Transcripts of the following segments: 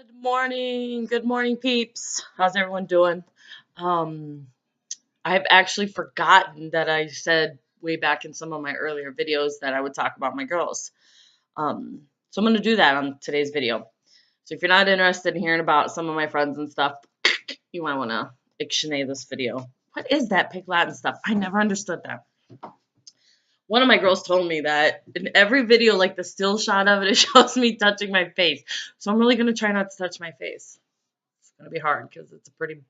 Good morning, peeps. How's everyone doing? Um, I've actually forgotten that I said way back in some of my earlier videos that I would talk about my girls. So I'm going to do that on today's video. So if you're not interested in hearing about some of my friends and stuff, you might want to ixnay this video. What is that pig Latin stuff? I never understood that. One of my girls told me that in every video, like the still shot of it, it shows me touching my face. So I'm really going to try not to touch my face. It's gonna be hard because it's a pretty.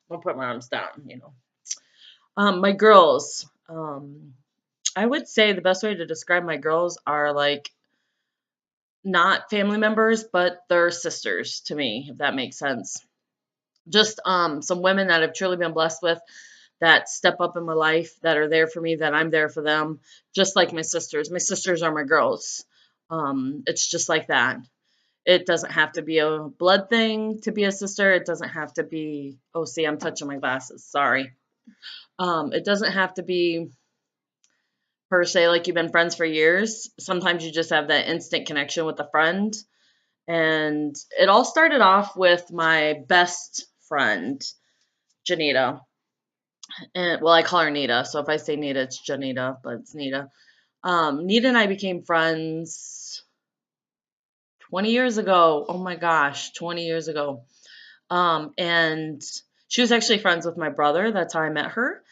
I'll put my arms down. My girls. I would say the best way to describe my girls are like not family members, but they're sisters to me, if that makes sense. Just some women that I've truly been blessed with that step up in my life, that are there for me, that I'm there for them, just like my sisters. My sisters are my girls. It's just like that. It doesn't have to be a blood thing to be a sister. It doesn't have to be, oh, see, I'm touching my glasses. Sorry. It doesn't have to be per se like you've been friends for years. Sometimes you just have that instant connection with a friend. And it all started off with my best friend, Janita. And well, I call her Nita. So if I say Nita, it's Janita, but it's Nita. Nita and I became friends 20 years ago. Oh my gosh, 20 years ago. And she was actually friends with my brother. That's how I met her.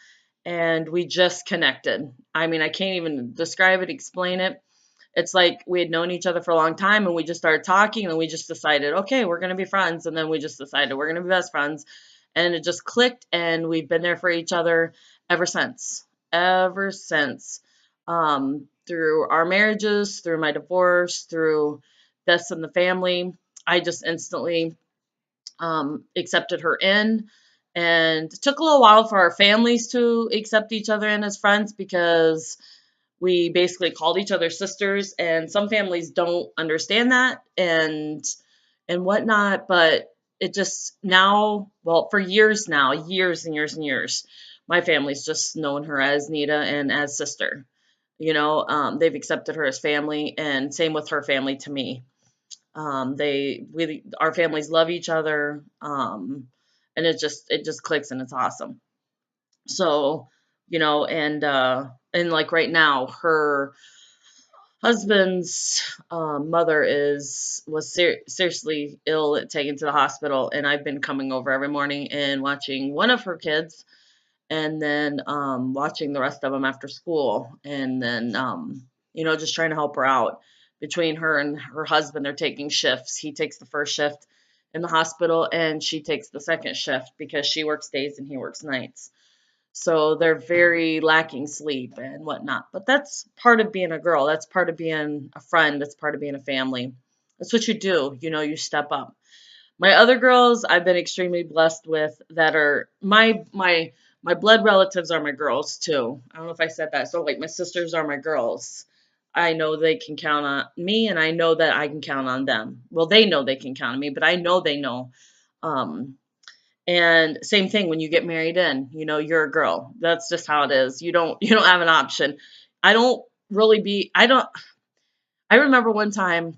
And we just connected. I mean, I can't even describe it, explain it. It's like we had known each other for a long time and we just started talking and we just decided, okay, we're going to be friends. And then we just decided we're going to be best friends. And it just clicked and we've been there for each other ever since. Ever since. Through our marriages, through my divorce, through deaths in the family, I just instantly accepted her in. And it took a little while for our families to accept each other in as friends because we basically called each other sisters, and some families don't understand that and whatnot. But it just now, well, for years now, years and years and years, my family's just known her as Nita and as sister. They've accepted her as family, and same with her family to me. Our families love each other, and it just clicks and it's awesome. So, and like right now, her husband's mother was seriously ill, taken to the hospital, and I've been coming over every morning and watching one of her kids, and then watching the rest of them after school, and then just trying to help her out. Between her and her husband, they're taking shifts. He takes the first shift in the hospital, and she takes the second shift because she works days and he works nights. So they're very lacking sleep and whatnot. But that's part of being a girl. That's part of being a friend. That's part of being a family. That's what you do. You step up. My other girls, I've been extremely blessed with that are my blood relatives are my girls too. I don't know if I said that. So like my sisters are my girls. I know they can count on me, and I know that I can count on them. Well, they know they can count on me, but I know they know. Um, and same thing when you get married in, you're a girl. That's just how it is. You don't have an option. I don't really be I don't I remember one time,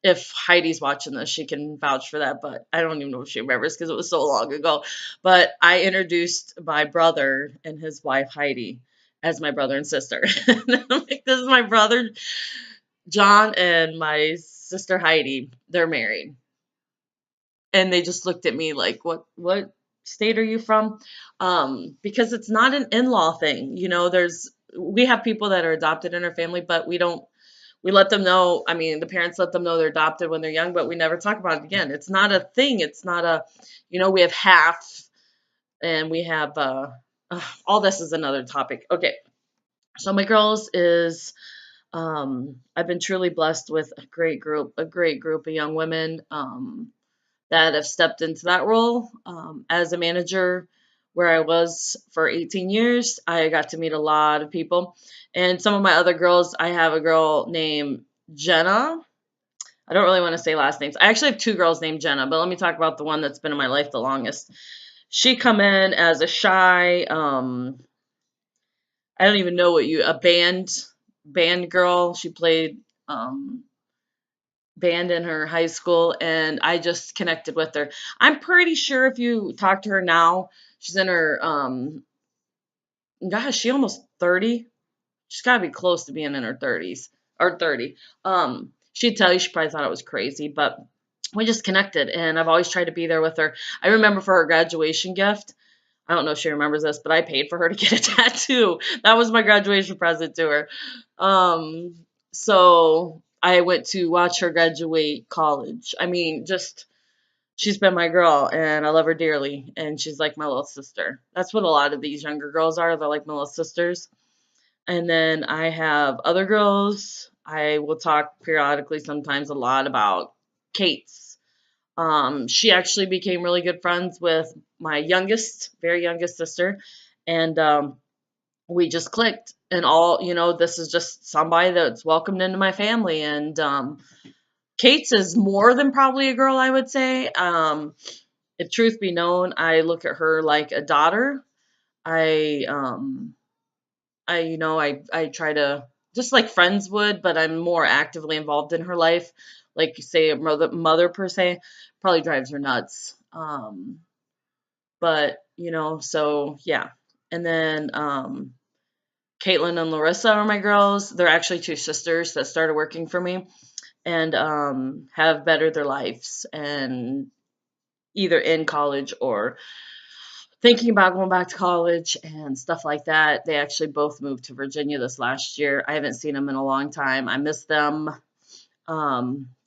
if Heidi's watching this, she can vouch for that, but I don't even know if she remembers because it was so long ago. But I introduced my brother and his wife Heidi as my brother and sister. And I'm like, this is my brother John and my sister Heidi. They're married. And they just looked at me like, what state are you from? Because it's not an in-law thing. We have people that are adopted in our family, but we let them know. I mean, the parents let them know they're adopted when they're young, but we never talk about it again. It's not a thing. It's not we have half, and we have, all this is another topic. Okay. So my girls is, I've been truly blessed with a great group of young women, that have stepped into that role. As a manager, where I was for 18 years, I got to meet a lot of people. And some of my other girls, I have a girl named Jenna. I don't really want to say last names. I actually have two girls named Jenna, but let me talk about the one that's been in my life the longest. She come in as a shy, I don't even know a band girl. She played band in her high school, and I just connected with her. I'm pretty sure if you talk to her now, she's in her gosh, she almost 30. She's got to be close to being in her 30s or 30. She'd tell you she probably thought I was crazy, but we just connected, and I've always tried to be there with her. I remember for her graduation gift, I don't know if she remembers this, but I paid for her to get a tattoo. That was my graduation present to her. Um, so I went to watch her graduate college. I mean, just she's been my girl, and I love her dearly, and she's like my little sister. That's what a lot of these younger girls are. They're like my little sisters. And then I have other girls. I will talk periodically, sometimes a lot, about Kate's. She actually became really good friends with my youngest, very youngest sister, and we just clicked. And all, this is just somebody that's welcomed into my family. And Kate's is more than probably a girl, I would say. If truth be known, I look at her like a daughter. I I try to, just like friends would, but I'm more actively involved in her life. Like, say, a mother per se, probably drives her nuts. But so yeah. And then Caitlin and Larissa are my girls. They're actually two sisters that started working for me, and have bettered their lives, and either in college or thinking about going back to college and stuff like that. They actually both moved to Virginia this last year. I haven't seen them in a long time. I miss them.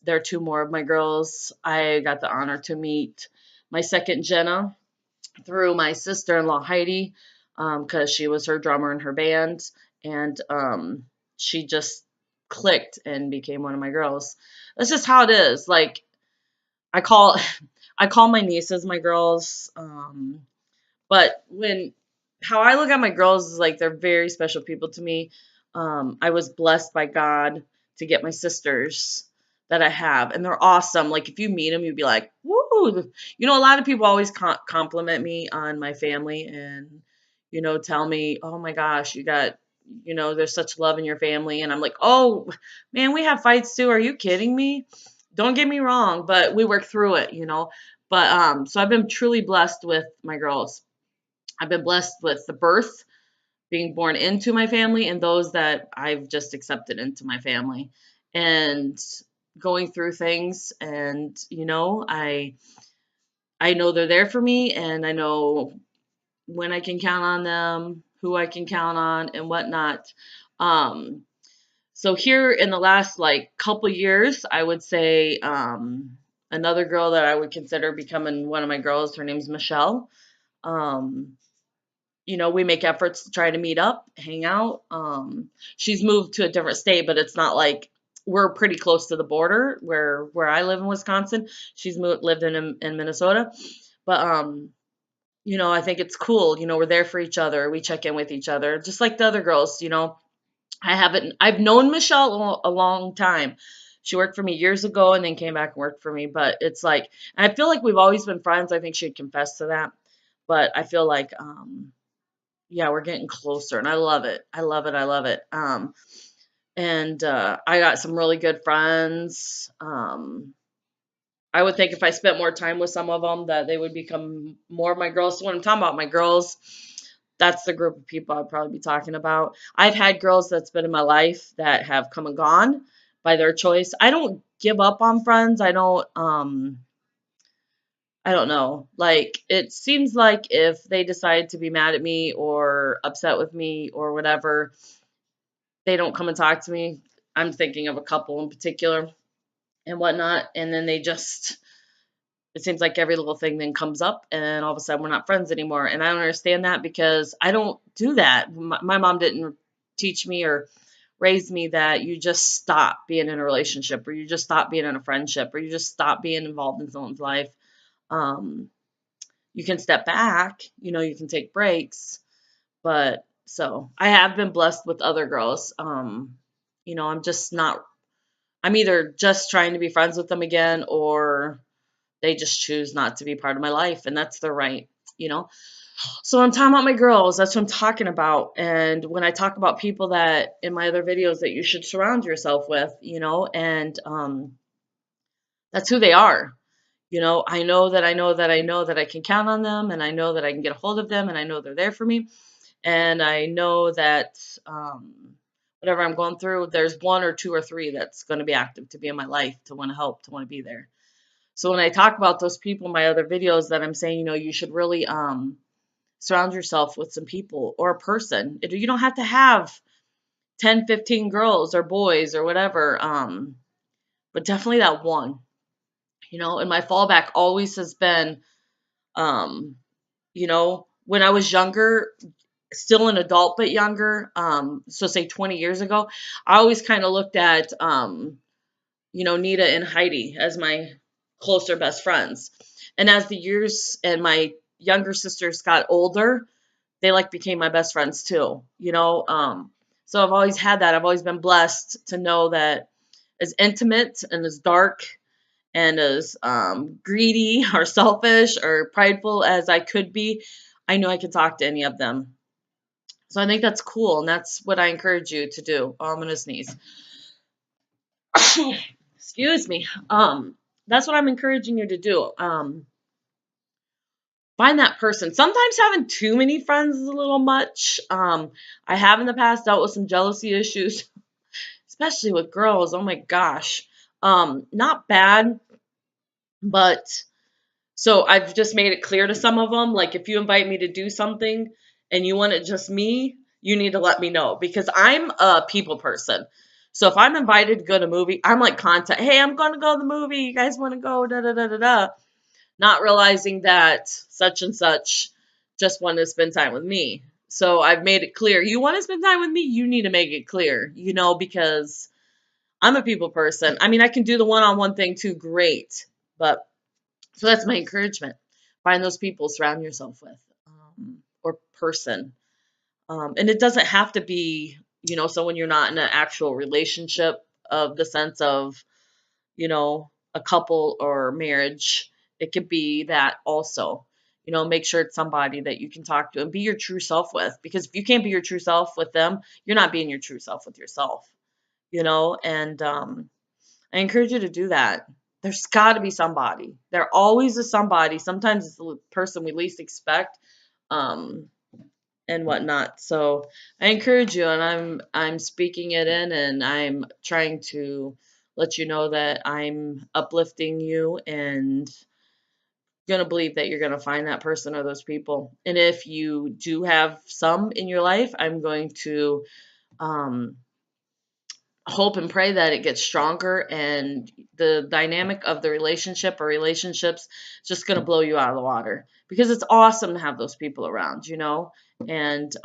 There are two more of my girls. I got the honor to meet my second Jenna through my sister-in-law Heidi, because she was her drummer in her band, and she just clicked and became one of my girls. That's just how it is. Like, I call I call my nieces my girls. But how I look at my girls is like they're very special people to me. I was blessed by God to get my sisters that I have, and they're awesome. Like, if you meet them, you'd be like, "Woo!" A lot of people always compliment me on my family, and tell me, "Oh my gosh, you got." There's such love in your family. And I'm like, oh man, we have fights too. Are you kidding me? Don't get me wrong, but we work through it. But so I've been truly blessed with my girls. I've been blessed with the birth, being born into my family, and those that I've just accepted into my family, and going through things. And I know they're there for me, and I know when I can count on them, who I can count on, and whatnot. Um, so here in the last like couple years, I would say another girl that I would consider becoming one of my girls. Her name's Michelle. Um, we make efforts to try to meet up, hang out. She's moved to a different state, but it's not like we're pretty close to the border where I live in Wisconsin. She's lived in Minnesota, but I think it's cool. We're there for each other. We check in with each other, just like the other girls. I've known Michelle a long time. She worked for me years ago and then came back and worked for me. But it's like, and I feel like we've always been friends. I think she'd confess to that. But I feel like yeah, we're getting closer, and I love it. I love it. I love it. And I got some really good friends. I would think if I spent more time with some of them, that they would become more of my girls. So when I'm talking about my girls, that's the group of people I'd probably be talking about. I've had girls that's been in my life that have come and gone by their choice. I don't give up on friends. I don't know. Like, it seems like if they decide to be mad at me or upset with me or whatever, they don't come and talk to me. I'm thinking of a couple in particular and whatnot. And then it seems like every little thing then comes up, and all of a sudden we're not friends anymore. And I don't understand that, because I don't do that. My mom didn't teach me or raise me that you just stop being in a relationship, or you just stop being in a friendship, or you just stop being involved in someone's life. Um, you can step back, you can take breaks, but so I have been blessed with other girls. I'm just not, I'm either just trying to be friends with them again, or they just choose not to be part of my life, and that's their right, you know. So I'm talking about my girls, that's what I'm talking about. And when I talk about people that in my other videos that you should surround yourself with, and That's who they are. I know that I know that I know that I can count on them, and I know that I can get a hold of them, and I know they're there for me. And I know that whatever I'm going through, there's one or two or three that's going to be active to be in my life, to want to help, to want to be there. So when I talk about those people in my other videos, that I'm saying, you should really surround yourself with some people or a person. You don't have to have 10, 15 girls or boys or whatever, but definitely that one. And my fallback always has been, um, when I was younger, still an adult but younger, so say 20 years ago, I always kind of looked at, Nita and Heidi as my closer best friends. And as the years and my younger sisters got older, they like became my best friends too. So I've always had that. I've always been blessed to know that, as intimate and as dark and as greedy or selfish or prideful as I could be, I know I could talk to any of them. So I think that's cool, and that's what I encourage you to do. Oh, I'm gonna sneeze. Excuse me. That's what I'm encouraging you to do. Find that person. Sometimes having too many friends is a little much. I have in the past dealt with some jealousy issues, especially with girls. Oh my gosh. Not bad, but so I've just made it clear to some of them, like, if you invite me to do something and you want it just me, you need to let me know, because I'm a people person. So if I'm invited to go to a movie, I'm like, contact, hey, I'm going to go to the movie. You guys want to go? Da da da da da. Not realizing that such and such just wanted to spend time with me. So I've made it clear. You want to spend time with me? You need to make it clear, because I'm a people person. I mean, I can do the one-on-one thing too, great, but so that's my encouragement. Find those people, surround yourself with, or person. And it doesn't have to be, someone you're not in an actual relationship of the sense of, a couple or marriage. It could be that also. Make sure it's somebody that you can talk to and be your true self with. Because if you can't be your true self with them, you're not being your true self with yourself. And I encourage you to do that. There's got to be somebody. There always is somebody. Sometimes it's the person we least expect, um, and whatnot. So I encourage you, and I'm speaking it in, and I'm trying to let you know that I'm uplifting you, and gonna believe that you're gonna find that person or those people. And if you do have some in your life, I'm going to um, hope and pray that it gets stronger, and the dynamic of the relationship or relationships is just going to blow you out of the water, because it's awesome to have those people around. And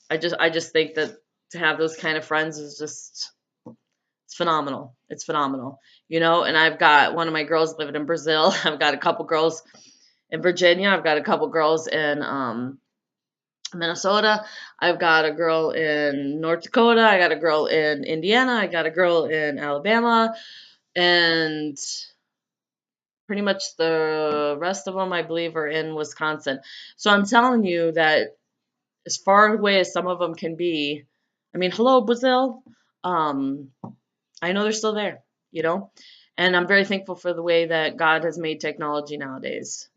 I just think that to have those kind of friends is just, it's phenomenal. It's phenomenal. And I've got one of my girls living in Brazil. I've got a couple girls in Virginia. I've got a couple girls in Minnesota. I've got a girl in North Dakota. I got a girl in Indiana. I got a girl in Alabama. And pretty much the rest of them, I believe, are in Wisconsin. So I'm telling you that, as far away as some of them can be, I mean, hello, Brazil. Um, I know they're still there, you know? And I'm very thankful for the way that God has made technology nowadays.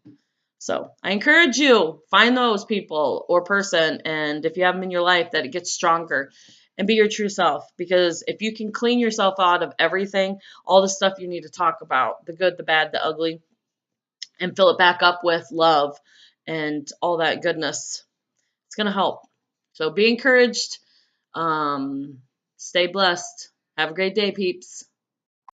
So I encourage you, find those people or person, and if you have them in your life, that it gets stronger, and be your true self. Because if you can clean yourself out of everything, all the stuff you need to talk about, the good, the bad, the ugly, and fill it back up with love and all that goodness, it's going to help. So be encouraged. Stay blessed. Have a great day, peeps.